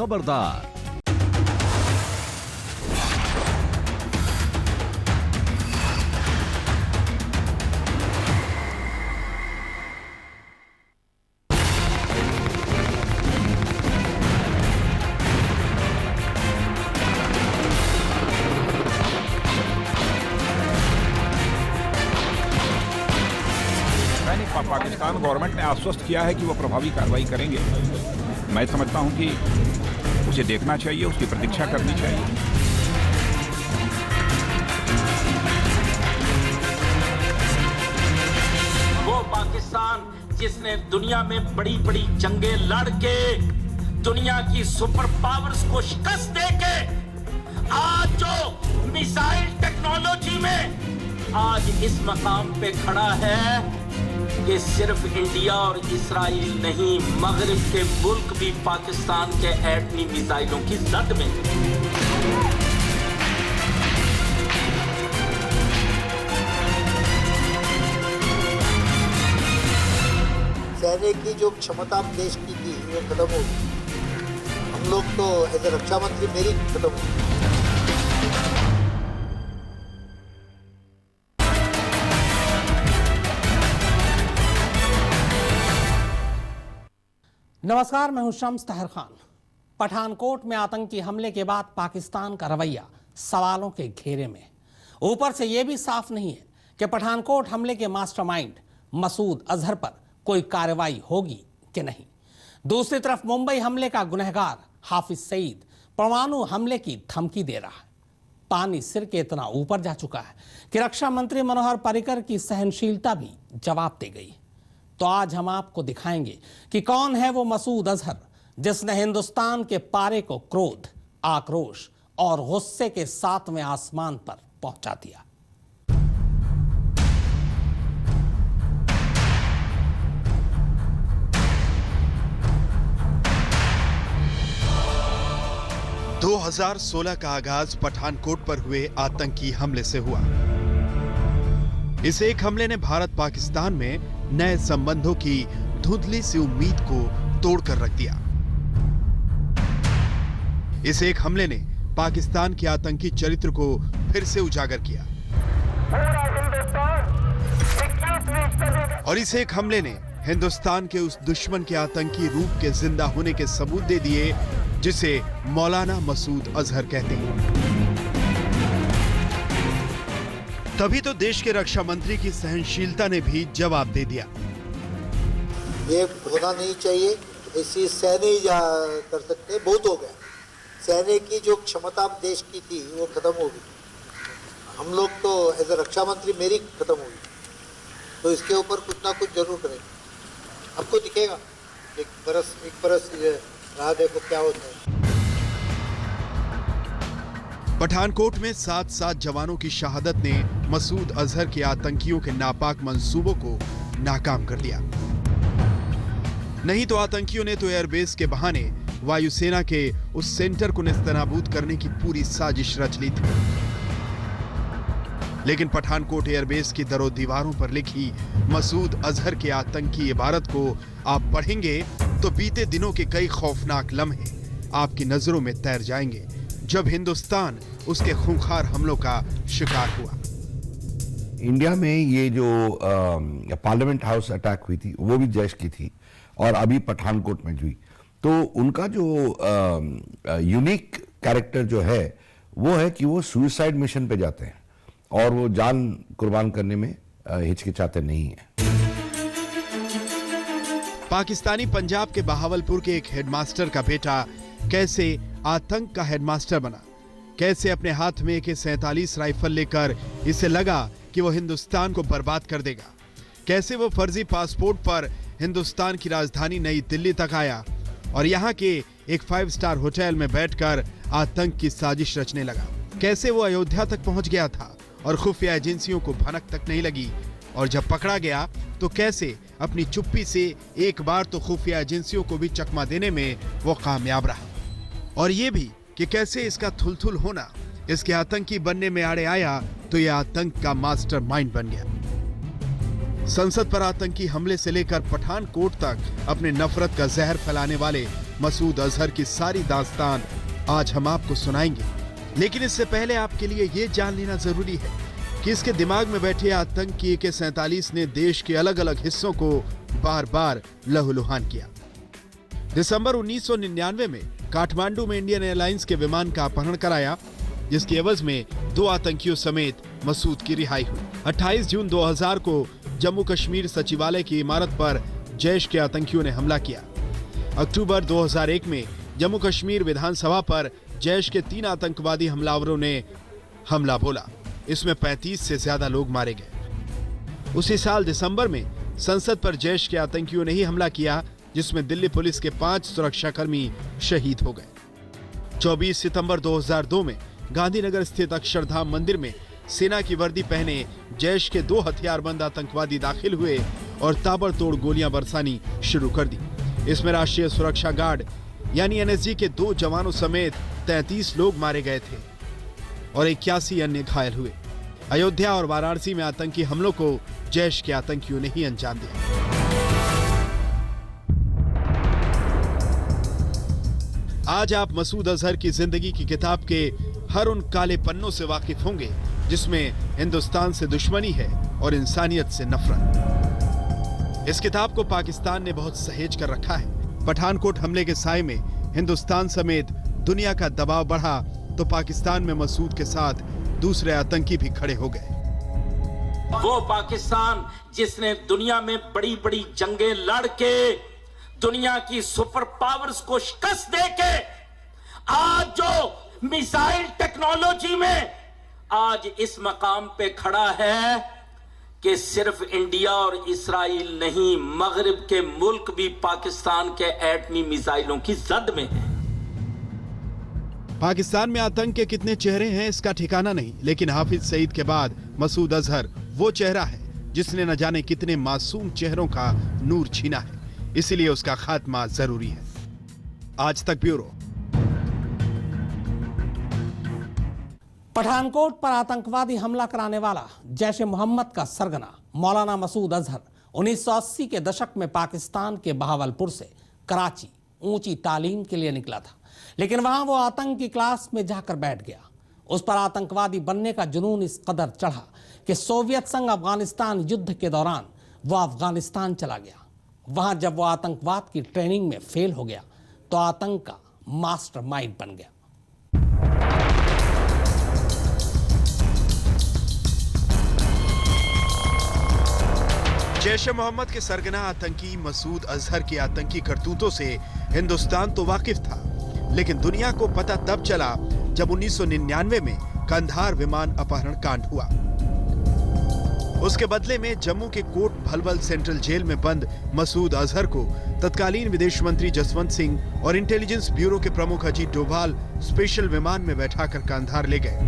खबरदार। पाकिस्तान गवर्नमेंट ने आश्वस्त किया है कि वो प्रभावी कार्रवाई करेंगे। मैं समझता हूं कि उसे देखना चाहिए, उसकी प्रतीक्षा करनी चाहिए। वो पाकिस्तान जिसने दुनिया में बड़ी बड़ी जंगें लड़ के दुनिया की सुपर पावर्स को शिकस्त देके आज जो मिसाइल टेक्नोलॉजी में आज इस मकाम पे खड़ा है, ये सिर्फ इंडिया और इस्राइल नहीं, मगरिब के मुल्क भी पाकिस्तान के एटमी मिसाइलों की जद में। सेना की जो क्षमता देश की थी वो खत्म हो गई। हम लोग तो एज ए रक्षा मंत्री मेरी खत्म हो गई। नमस्कार, मैं हूं शम्स ताहिर खान। पठानकोट में आतंकी हमले के बाद पाकिस्तान का रवैया सवालों के घेरे में। ऊपर से यह भी साफ नहीं है कि पठानकोट हमले के मास्टरमाइंड मसूद अजहर पर कोई कार्रवाई होगी कि नहीं। दूसरी तरफ मुंबई हमले का गुनहगार हाफिज सईद परमाणु हमले की धमकी दे रहा है। पानी सिर के इतना ऊपर जा चुका है कि रक्षा मंत्री मनोहर पर्रिकर की सहनशीलता भी जवाब दे गई। तो आज हम आपको दिखाएंगे कि कौन है वो मसूद अजहर जिसने हिंदुस्तान के पारे को क्रोध, आक्रोश और गुस्से के 7वें आसमान पर पहुंचा दिया। – 2016 का आगाज पठानकोट पर हुए आतंकी हमले से हुआ। इस एक हमले ने भारत पाकिस्तान में नए संबंधों की धुंधली सी उम्मीद को तोड़कर रख दिया। इस एक हमले ने पाकिस्तान के आतंकी चरित्र को फिर से उजागर किया और इस एक हमले ने हिंदुस्तान के उस दुश्मन के आतंकी रूप के जिंदा होने के सबूत दे दिए जिसे मौलाना मसूद अजहर कहते हैं। तभी तो देश के रक्षा मंत्री की सहनशीलता ने भी जवाब दे दिया। ये होना नहीं चाहिए, इसी सैन्य ही कर सकते, बहुत हो गया। सैन्य की जो क्षमता देश की थी वो खत्म हो गई। हम लोग तो एज ए रक्षा मंत्री मेरी खत्म हो गई। तो इसके ऊपर कुछ ना कुछ जरूर करेंगे। आपको दिखेगा एक बरस रहा, देखो क्या होता है। पठानकोट में 7 जवानों की शहादत ने मसूद अजहर के आतंकियों के नापाक मंसूबों को नाकाम कर दिया। नहीं तो आतंकियों ने तो एयरबेस के बहाने वायुसेना के उस सेंटर को नेस्तनाबूद करने की पूरी साजिश रच ली थी। लेकिन पठानकोट एयरबेस की दरों दीवारों पर लिखी मसूद अजहर के आतंकी इबारत को आप पढ़ेंगे तो बीते दिनों के कई खौफनाक लम्हे आपकी नजरों में तैर जाएंगे जब हिंदुस्तान उसके खूंखार हमलों का शिकार हुआ। इंडिया में ये जो पार्लियामेंट हाउस अटैक हुई थी वो भी जैश की थी और अभी पठानकोट में हुई, तो उनका जो यूनिक कैरेक्टर जो है वो है कि वो सुसाइड मिशन पे जाते हैं और वो जान कुर्बान करने में हिचकिचाते नहीं है। पाकिस्तानी पंजाब के बहावलपुर के एक हेडमास्टर का बेटा कैसे आतंक का हेडमास्टर बना, कैसे अपने हाथ में AK-47 राइफल लेकर इसे लगा कि वो हिंदुस्तान को बर्बाद कर देगा, कैसे वो फर्जी पासपोर्ट पर हिंदुस्तान की राजधानी नई दिल्ली तक आया और यहाँ के एक 5 स्टार होटल में बैठकर आतंक की साजिश रचने लगा, कैसे वो अयोध्या तक पहुंच गया था और खुफिया एजेंसियों को भनक तक नहीं लगी और जब पकड़ा गया तो कैसे अपनी चुप्पी से एक बार तो खुफिया एजेंसियों को भी चकमा देने में वो कामयाब रहा, और ये भी कि कैसे इसका थुलथुल होना इसके आतंकी बनने में आड़े आया तो यह आतंक का मास्टरमाइंड बन गया। संसद पर आतंकी हमले से लेकर पठानकोट तक अपने नफरत का जहर फैलाने वाले मसूद अजहर की सारी दास्तान आज हम आपको सुनाएंगे। लेकिन इससे पहले आपके लिए ये जान लेना जरूरी है कि इसके दिमाग में बैठे आतंकी AK-47 ने देश के अलग अलग हिस्सों को बार बार लहूलुहान किया। दिसंबर 1999 में काठमांडू में इंडियन एयरलाइंस के विमान का अपहरण कराया, जिसकी एवज में 2 आतंकियों समेत मसूद की रिहाई हुई। 28 जून 2000 को जम्मू कश्मीर सचिवालय की इमारत पर जैश के आतंकियों ने हमला किया। अक्टूबर 2001 में जम्मू कश्मीर विधानसभा पर जैश के 3 आतंकवादी हमलावरों ने हमला बोला। इसमें 35 से ज्यादा लोग मारे गए। उसी साल दिसंबर में संसद पर जैश के आतंकियों ने ही हमला किया, जिसमें दिल्ली पुलिस के 5 सुरक्षाकर्मी शहीद हो गए। 24 सितंबर 2002 में गांधीनगर स्थित अक्षरधाम मंदिर में सेना की वर्दी पहने जैश के 2 हथियारबंद आतंकवादी दाखिल हुए और ताबड़तोड़ गोलियां बरसानी शुरू कर दी। इसमें राष्ट्रीय सुरक्षा गार्ड यानी NSG के 2 जवानों समेत 33 लोग मारे गए थे और 81 अन्य घायल हुए। अयोध्या और वाराणसी में आतंकी हमलों को जैश के आतंकियों ने ही अंजाम दिया। आज आप मसूद अजहर की जिंदगी की किताब के हर उन काले पन्नों से वाकिफ होंगे जिसमें हिंदुस्तान से दुश्मनी है और इंसानियत से नफरत। इस किताब को पाकिस्तान ने बहुत सहेज कर रखा है। पठानकोट हमले के साए में हिंदुस्तान समेत दुनिया का दबाव बढ़ा तो पाकिस्तान में मसूद के साथ दूसरे आतंकी भी खड़े हो गए। वो पाकिस्तान जिसने दुनिया में बड़ी बड़ी जंगें लड़ के दुनिया की सुपर पावर्स को शिकस्त देके आज जो मिसाइल टेक्नोलॉजी में आज इस मकाम पे खड़ा है कि सिर्फ इंडिया और इस्राइल नहीं, मगरिब के मुल्क भी पाकिस्तान के एटमी मिसाइलों की जद में है। पाकिस्तान में आतंक के कितने चेहरे हैं इसका ठिकाना नहीं, लेकिन हाफिज सईद के बाद मसूद अजहर वो चेहरा है जिसने न जाने कितने मासूम चेहरों का नूर छीना है। इसीलिए उसका खात्मा जरूरी है। आज तक ब्यूरो। पठानकोट पर आतंकवादी हमला कराने वाला जैश-ए मोहम्मद का सरगना मौलाना मसूद अजहर 1980 के दशक में पाकिस्तान के बहावलपुर से कराची ऊंची तालीम के लिए निकला था, लेकिन वहां वो आतंक की क्लास में जाकर बैठ गया। उस पर आतंकवादी बनने का जुनून इस कदर चढ़ा कि सोवियत संघ अफगानिस्तान युद्ध के दौरान वो अफगानिस्तान चला गया। वहां जब वो आतंकवाद की ट्रेनिंग में फेल हो गया तो आतंक का मास्टरमाइंड बन गया। जैश-ए मोहम्मद के सरगना आतंकी मसूद अजहर की आतंकी करतूतों से हिंदुस्तान तो वाकिफ था, लेकिन दुनिया को पता तब चला जब 1999 में कंधार विमान अपहरण कांड हुआ। उसके बदले में जम्मू के कोट भलवल सेंट्रल जेल में बंद मसूद अजहर को तत्कालीन विदेश मंत्री जसवंत सिंह और इंटेलिजेंस ब्यूरो के प्रमुख अजीत डोभाल स्पेशल विमान में बैठाकर कंधार ले गए।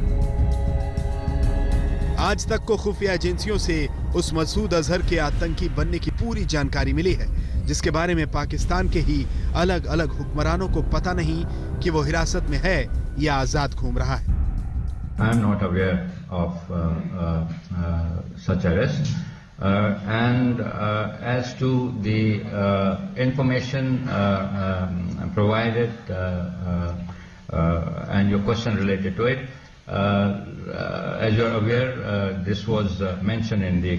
आज तक को खुफिया एजेंसियों से उस मसूद अजहर के आतंकी बनने की पूरी जानकारी मिली है, जिसके बारे में पाकिस्तान के ही अलग अलग हुक्मरानों को पता नहीं कि वो हिरासत में है या आजाद घूम रहा है। I am not aware of such arrest. And as to the information provided and your question related to it, as you are aware, this was mentioned in the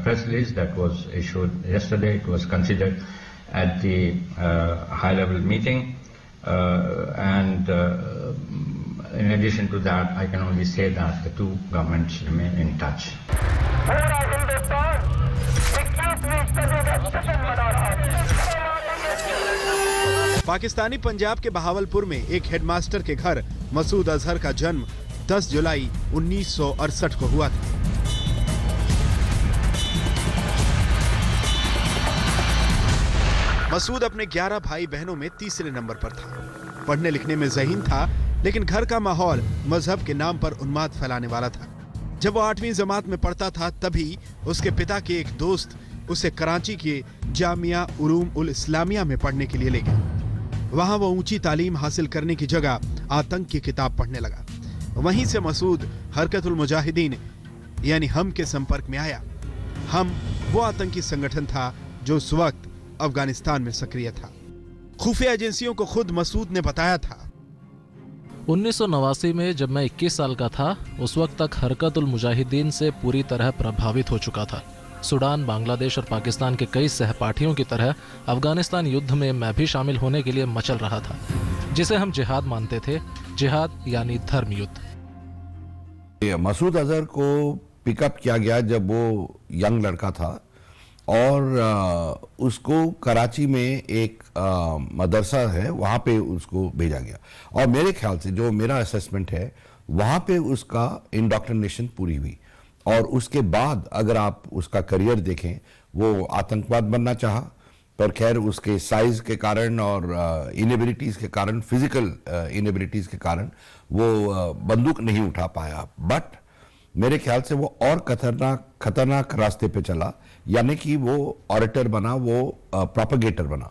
press release that was issued yesterday. It was considered at the high-level meeting, and in addition to that, I can only say that the two governments remain in touch. Pakistani Punjab के बहावलपुर में एक headmaster के घर मसूद अजहर का जन्म 10 जुलाई 1968 को हुआ था। मसूद अपने 11 भाई बहनों में तीसरे नंबर पर था। पढ़ने लिखने में ज़हीन था, लेकिन घर का माहौल मजहब के नाम पर उन्माद फैलाने वाला था। जब वो 8वीं जमात में पढ़ता था, तभी उसके पिता के एक दोस्त उसे कराची के जामिया उलूम उल इस्लामिया में पढ़ने के लिए ले गए। वहां वो ऊंची तालीम हासिल करने की जगह आतंक की किताब पढ़ने लगा। वहीं से मसूद हरकतुल मुजाहिदीन यानी हम के संपर्क में आया। हम वो आतंकी संगठन था जो उस वक्त अफगानिस्तान में सक्रिय था। खुफिया एजेंसियों को खुद मसूद ने बताया था। 1989 में जब मैं 21 साल का था, उस वक्त तक हरकत-उल मुजाहिदीन से पूरी तरह प्रभावित हो चुका था। सूडान, बांग्लादेश और पाकिस्तान के कई सहपाठियों की तरह अफगानिस्तान युद्ध में मैं भी शामिल होने के लिए मचल रहा था, जिसे हम जिहाद मानते थे, जिहाद यानी धर्म युद्ध। मसूद अजहर को पिकअप किया गया जब वो यंग लड़का था और उसको कराची में एक मदरसा है, वहाँ पे उसको भेजा गया। और मेरे ख्याल से जो मेरा असेसमेंट है, वहाँ पे उसका इंडोक्ट्रिनेशन पूरी हुई और उसके बाद अगर आप उसका करियर देखें, वो आतंकवाद बनना चाहा, पर खैर उसके साइज के कारण और इनेबिलिटीज के कारण, फिजिकल इनेबिलिटीज के कारण वो बंदूक नहीं उठा पाया। बट मेरे ख्याल से वो और खतरनाक रास्ते पे चला, यानी कि वो ऑरेटर बना, वो प्रोपेगेटर बना।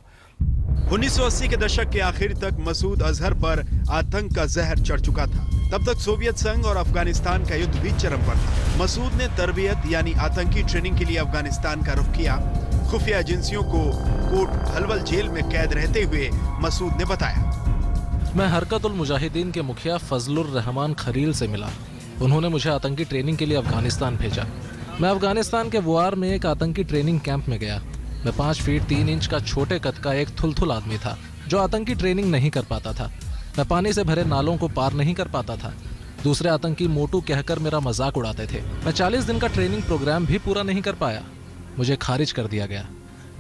1980 के दशक के आखिर तक मसूद अजहर पर आतंक का जहर चढ़ चुका था। तब तक सोवियत संघ और अफगानिस्तान का युद्ध भी चरम पर था। मसूद ने तरबियत यानी आतंकी ट्रेनिंग के लिए अफगानिस्तान का रुख किया। खुफिया एजेंसियों को कोट हलवल जेल में कैद रहते हुए मसूद ने बताया, मैं हरकत-उल मुजाहिदीन के मुखिया फजलुर रहमान खलील से मिला। उन्होंने मुझे आतंकी ट्रेनिंग के लिए अफगानिस्तान भेजा। मैं अफगानिस्तान के वार में एक आतंकी ट्रेनिंग कैंप में गया। मैं 5 फीट 3 इंच का छोटे कद का एक थुलथुल आदमी था जो आतंकी ट्रेनिंग नहीं कर पाता था। मैं पानी से भरे नालों को पार नहीं कर पाता था। दूसरे आतंकी मोटू कहकर मेरा मजाक उड़ाते थे। मैं 40 दिन का ट्रेनिंग प्रोग्राम भी पूरा नहीं कर पाया। मुझे खारिज कर दिया गया।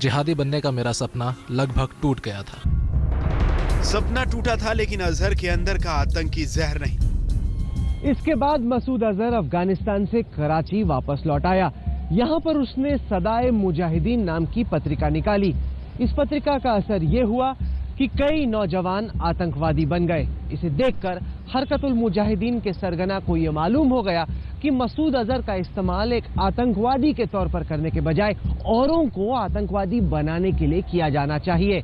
जिहादी बनने का मेरा सपना लगभग टूट गया था। सपना टूटा था, लेकिन अजहर के अंदर का आतंकी जहर नहीं। इसके बाद मसूद अजहर अफगानिस्तान से कराची वापस लौट आया। यहाँ पर उसने सदाए मुजाहिदीन नाम की पत्रिका निकाली। इस पत्रिका का असर ये हुआ कि कई नौजवान आतंकवादी बन गए। इसे देखकर हरकत-उल मुजाहिदीन के सरगना को यह मालूम हो गया कि मसूद अजहर का इस्तेमाल एक आतंकवादी के तौर पर करने के बजाय औरों को आतंकवादी बनाने के लिए किया जाना चाहिए।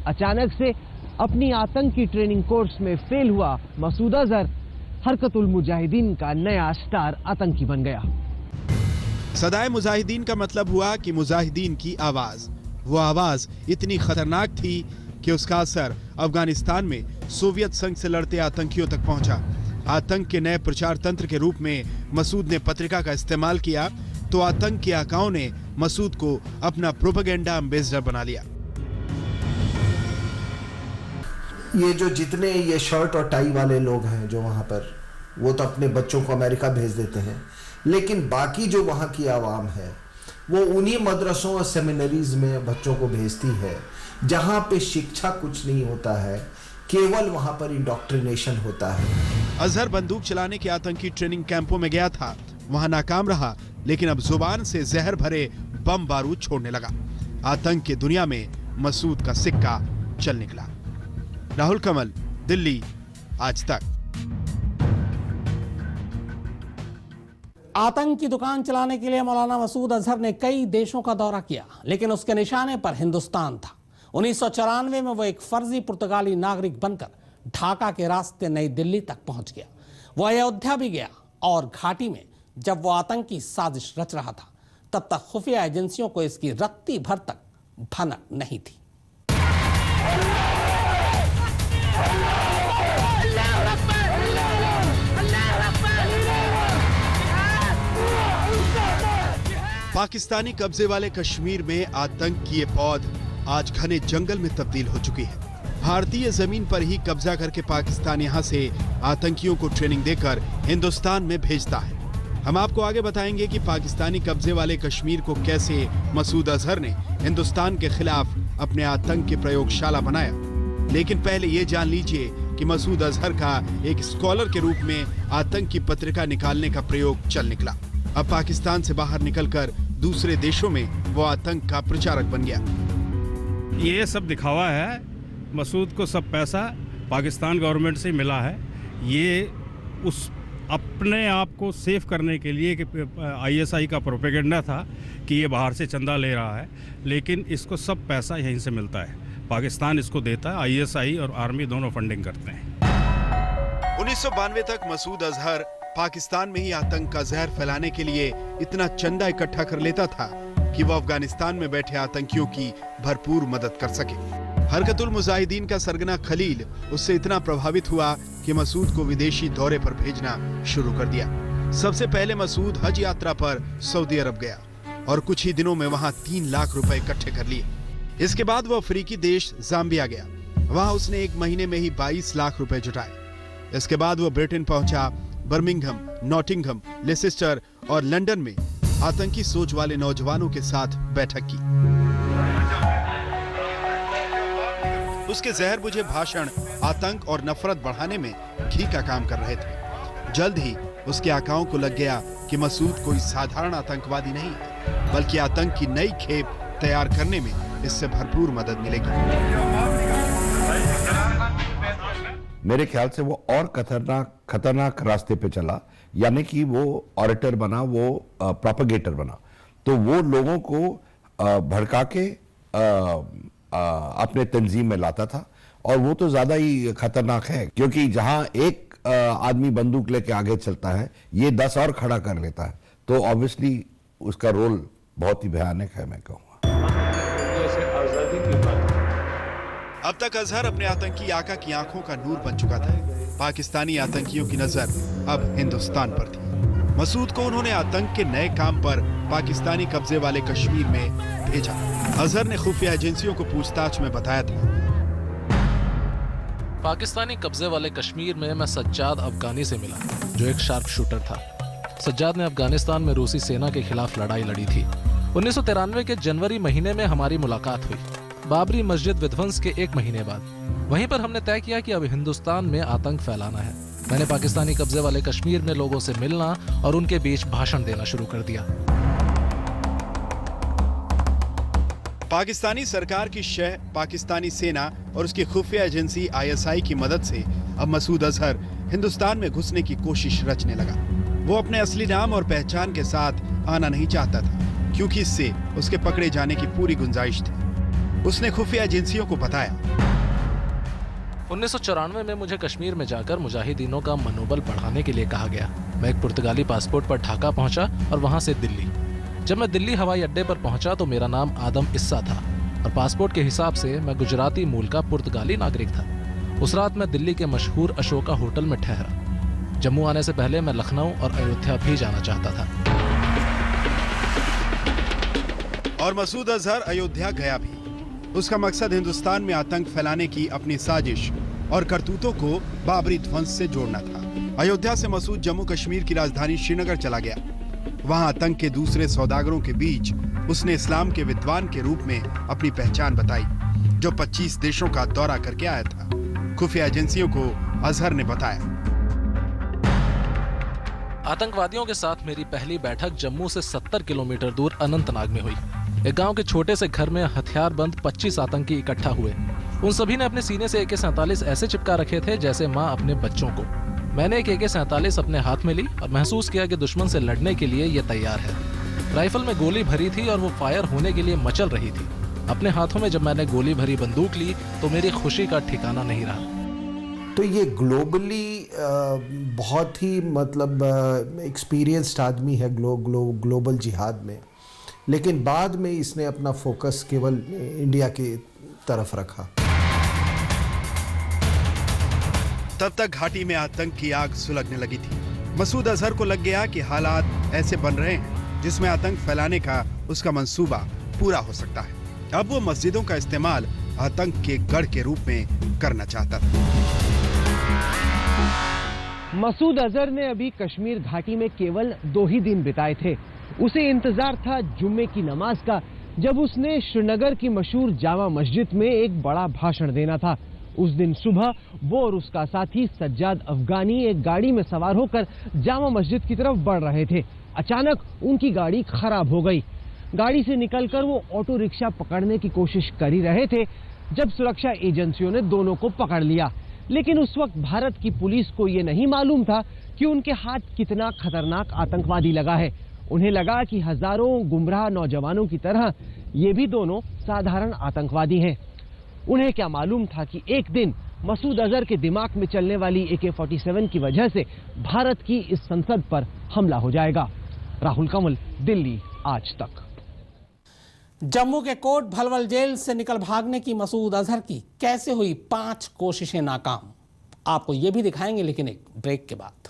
अचानक से अपनी आतंक की ट्रेनिंग कोर्स में फेल हुआ मसूद अजहर हरकत-उल मुजाहिदीन का नया स्टार आतंकी बन गया। सदाए मुजाहिदीन का मतलब हुआ कि मुजाहिदीन की आवाज। वो आवाज इतनी खतरनाक थी कि उसका असर अफगानिस्तान में सोवियत संघ से लड़ते आतंकियों तक पहुंचा। आतंक के नए प्रचार तंत्र के रूप में मसूद ने पत्रिका का इस्तेमाल किया तो आतंक के आकाओं ने मसूद को अपना प्रोपेगेंडा एम्बेसडर बना लिया। ये जो जितने ये शर्ट और टाई वाले लोग हैं जो वहाँ पर, वो तो अपने बच्चों को अमेरिका भेज देते हैं, लेकिन बाकी जो वहाँ की आवाम है वो उन्हीं मदरसों और सेमिनरीज में बच्चों को भेजती है जहाँ पे शिक्षा कुछ नहीं होता है, केवल वहाँ पर इंडोक्ट्रिनेशन होता है। अजहर बंदूक चलाने के आतंकी ट्रेनिंग कैंपों में गया था, वहाँ नाकाम रहा, लेकिन अब जुबान से जहर भरे बम बारूद छोड़ने लगा। आतंक की दुनिया में मसूद का सिक्का चल निकला। राहुल कमल, दिल्ली, आज तक। आतंक की दुकान चलाने के लिए मौलाना मसूद अजहर ने कई देशों का दौरा किया, लेकिन उसके निशाने पर हिंदुस्तान था। 1994 में वो एक फर्जी पुर्तगाली नागरिक बनकर ढाका के रास्ते नई दिल्ली तक पहुंच गया। वो अयोध्या भी गया और घाटी में जब वो आतंकी साजिश रच रहा था, तब तक खुफिया एजेंसियों को इसकी रत्ती भर तक भनक नहीं थी। पाकिस्तानी कब्जे वाले कश्मीर में आतंक की ये पौध आज घने जंगल में तब्दील हो चुकी है। भारतीय जमीन पर ही कब्जा करके पाकिस्तान यहां से आतंकियों को ट्रेनिंग देकर हिंदुस्तान में भेजता है। हम आपको आगे बताएंगे कि पाकिस्तानी कब्जे वाले कश्मीर को कैसे मसूद अजहर ने हिंदुस्तान के खिलाफ अपने आतंक की प्रयोगशाला बनाया। लेकिन पहले ये जान लीजिए कि मसूद अजहर का एक स्कॉलर के रूप में आतंक की पत्रिका निकालने का प्रयोग चल निकला। अब पाकिस्तान से बाहर निकलकर दूसरे देशों में वो आतंक का प्रचारक बन गया। ये सब दिखावा है। मसूद को सब पैसा पाकिस्तान गवर्नमेंट से मिला है। ये उस अपने आप को सेफ करने के लिए कि आईएसआई का प्रोपेगेंडा था कि ये बाहर से चंदा ले रहा है, लेकिन इसको सब पैसा यहीं से मिलता है। पाकिस्तान इसको देता है, आईएसआई और आर्मी दोनों फंडिंग करते हैं। 1992 तक मसूद अजहर पाकिस्तान में ही आतंक का जहर फैलाने के लिए इतना चंदा इकट्ठा कर लेता था कि वो अफगानिस्तान में बैठे आतंकियों की भरपूर मदद कर सके। हरकतुल मुजाहिदीन का सरगना खलील उससे इतना प्रभावित हुआ कि मसूद को विदेशी दौरे पर भेजना शुरू कर दिया। सबसे पहले मसूद हज यात्रा पर सऊदी अरब गया और कुछ ही दिनों में वहां 3 लाख रुपए इकट्ठे कर लिए। इसके बाद वो अफ्रीकी देश जाम्बिया गया। वहां उसने 1 महीने में ही 22 लाख रुपए जुटाए। इसके बाद वो ब्रिटेन पहुंचा। बर्मिंघम, नॉटिंघम, लेसेस्टर और लंदन में आतंकी सोच वाले नौजवानों के साथ बैठक की। उसके जहर बुझे भाषण आतंक और नफरत बढ़ाने में घी का काम कर रहे थे। जल्द ही उसके आकाओं को लग गया कि मसूद कोई साधारण आतंकवादी नहीं है, बल्कि आतंक की नई खेप तैयार करने में इससे भरपूर मदद मिलेगी। मेरे ख्याल से वो और खतरनाक रास्ते पे चला, यानी कि वो ऑरेटर बना, वो प्रोपेगेटर बना। तो वो लोगों को भड़का के अपने तंजीम में लाता था, और वो तो ज्यादा ही खतरनाक है, क्योंकि जहां एक आदमी बंदूक लेके आगे चलता है, ये 10 और खड़ा कर लेता है, तो ऑब्वियसली उसका रोल बहुत ही भयानक है, मैं कहूँगा। अब तक अजहर अपने आतंकी आका की आंखों का नूर बन चुका था। पाकिस्तानी आतंकियों की नजर अब हिंदुस्तान पर थी। मसूद को उन्होंने आतंक के नए काम पर पाकिस्तानी कब्जे वाले कश्मीर में भेजा। अजहर ने खुफिया एजेंसियों को पूछताछ में बताया था, पाकिस्तानी कब्जे वाले कश्मीर में मैं सज्जाद अफगानी से मिला, जो एक शार्प शूटर था। सज्जाद ने अफगानिस्तान में रूसी सेना के खिलाफ लड़ाई लड़ी थी। 1993 के जनवरी महीने में हमारी मुलाकात हुई, बाबरी मस्जिद विध्वंस के 1 महीने बाद। वहीं पर हमने तय किया कि अब हिंदुस्तान में आतंक फैलाना है। मैंने पाकिस्तानी कब्जे वाले कश्मीर में लोगों से मिलना और उनके बीच भाषण देना शुरू कर दिया। पाकिस्तानी सरकार की शह, पाकिस्तानी सेना और उसकी खुफिया एजेंसी ISI की मदद से अब मसूद अजहर हिंदुस्तान में घुसने की कोशिश रचने लगा। वो अपने असली नाम और पहचान के साथ आना नहीं चाहता था, क्योंकि इससे उसके पकड़े जाने की पूरी गुंजाइश थी। उसने खुफिया एजेंसियों को बताया, 1994 में मुझे कश्मीर में जाकर मुजाहिदीनों का मनोबल बढ़ाने के लिए कहा गया। मैं एक पुर्तगाली पासपोर्ट पर ढाका पहुंचा और वहां से दिल्ली। जब मैं दिल्ली हवाई अड्डे पर पहुंचा तो मेरा नाम आदम इस्सा था और पासपोर्ट के हिसाब से मैं गुजराती मूल का पुर्तगाली नागरिक था। उस रात मैं दिल्ली के मशहूर अशोका होटल में ठहरा। जम्मू आने से पहले मैं लखनऊ और अयोध्या भी जाना चाहता था। और मसूद अजहर अयोध्या गया भी। उसका मकसद हिंदुस्तान में आतंक फैलाने की अपनी साजिश और करतूतों को बाबरी ध्वंस से जोड़ना था। अयोध्या से मसूद जम्मू कश्मीर की राजधानी श्रीनगर चला गया। वहां आतंक के दूसरे सौदागरों के बीच उसने इस्लाम के विद्वान के रूप में अपनी पहचान बताई, जो 25 देशों का दौरा करके आया था। खुफिया एजेंसियों को अजहर ने बताया, आतंकवादियों के साथ मेरी पहली बैठक जम्मू से 70 किलोमीटर दूर अनंतनाग में हुई। एक गांव के छोटे से घर में हथियारबंद 25 आतंकी इकट्ठा हुए। उन सभी ने अपने सीने से AK-47 ऐसे चिपका रखे थे जैसे माँ अपने बच्चों को। मैंने एक AK-47 अपने हाथ में ली और महसूस किया कि दुश्मन से लड़ने के लिए ये तैयार है। राइफल में गोली भरी थी और वो फायर होने के लिए मचल रही थी। अपने हाथों में जब मैंने गोली भरी बंदूक ली तो मेरी खुशी का ठिकाना नहीं रहा। तो ये ग्लोबली बहुत ही मतलब एक्सपीरियंस्ड आदमी है ग्लोबल जिहाद में, लेकिन बाद में इसने अपना फोकस केवल इंडिया की तरफ रखा। तब तक घाटी में आतंक की आग सुलगने लगी थी। मसूद अजहर को लग गया कि हालात ऐसे बन रहे हैं जिसमें आतंक फैलाने का उसका मंसूबा पूरा हो सकता है। अब वो मस्जिदों का इस्तेमाल आतंक के गढ़ के रूप में करना चाहता था। मसूद अजहर ने अभी कश्मीर घाटी में केवल 2 ही दिन बिताए थे। उसे इंतजार था जुम्मे की नमाज का, जब उसने श्रीनगर की मशहूर जामा मस्जिद में एक बड़ा भाषण देना था। उस दिन सुबह वो और उसका साथी सज्जाद अफगानी एक गाड़ी में सवार होकर जामा मस्जिद की तरफ बढ़ रहे थे। अचानक उनकी गाड़ी खराब हो गई। गाड़ी से निकलकर वो ऑटो रिक्शा पकड़ने की कोशिश कर ही रहे थे जब सुरक्षा एजेंसियों ने दोनों को पकड़ लिया। लेकिन उस वक्त भारत की पुलिस को ये नहीं मालूम था कि उनके हाथ कितना खतरनाक आतंकवादी लगा है। उन्हें लगा कि हजारों गुमराह नौजवानों की तरह ये भी दोनों साधारण आतंकवादी हैं। उन्हें क्या मालूम था कि एक दिन मसूद अजहर के दिमाग में चलने वाली AK-47 की वजह से भारत की इस संसद पर हमला हो जाएगा। राहुल कमल, दिल्ली, आज तक। जम्मू के कोट भलवल जेल से निकल भागने की मसूद अजहर की कैसे हुई 5 कोशिशें नाकाम, आपको यह भी दिखाएंगे लेकिन एक ब्रेक के बाद।